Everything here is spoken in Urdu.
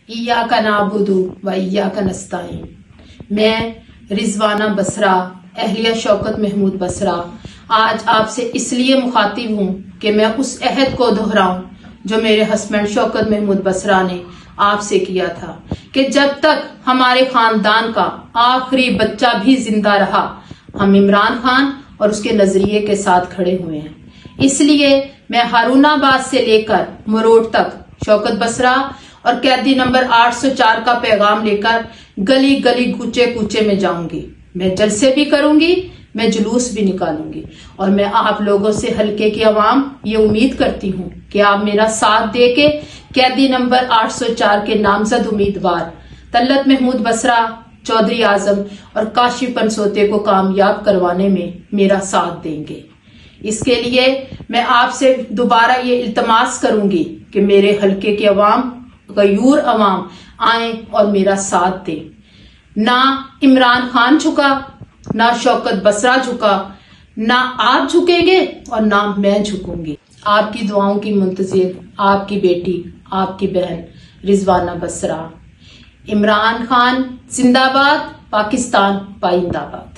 ایاک نعبد و ایاک نستعین۔ میں رضوانہ بصرہ اہلیہ شوکت محمود بصرہ آج آپ سے اس لیے مخاطب ہوں کہ میں اس عہد کو دہراؤں جو میرے ہسبینڈ شوکت محمود بصرہ نے آپ سے کیا تھا کہ جب تک ہمارے خاندان کا آخری بچہ بھی زندہ رہا ہم عمران خان اور اس کے نظریے کے ساتھ کھڑے ہوئے ہیں۔ اس لیے میں ہارون آباد سے لے کر مروڑ تک شوکت بصرہ اور قیدی نمبر 804 کا پیغام لے کر گلی گلی کوچے کوچے میں جاؤں گی۔ میں جلسے بھی کروں گی، میں جلوس بھی نکالوں گی، اور میں آپ لوگوں سے حلقے کی عوام یہ امید کرتی ہوں کہ آپ میرا ساتھ دے کے قیدی نمبر 804 کے نامزد امیدوار طلعت محمود بصرہ، چودھری اعظم اور کاشف پنسوتے کو کامیاب کروانے میں میرا ساتھ دیں گے۔ اس کے لیے میں آپ سے دوبارہ یہ التماس کروں گی کہ میرے حلقے کے عوام، غیور عوام آئیں اور میرا ساتھ دیں۔ نہ عمران خان جھکا، نہ شوکت بصرہ جھکا، نہ آپ جھکیں گے اور نہ میں جھکوں گی۔ آپ کی دعاؤں کی منتظر آپ کی بیٹی، آپ کی بہن رضوانہ بصرہ۔ عمران خان زندہ باد، پاکستان پائندہ باد۔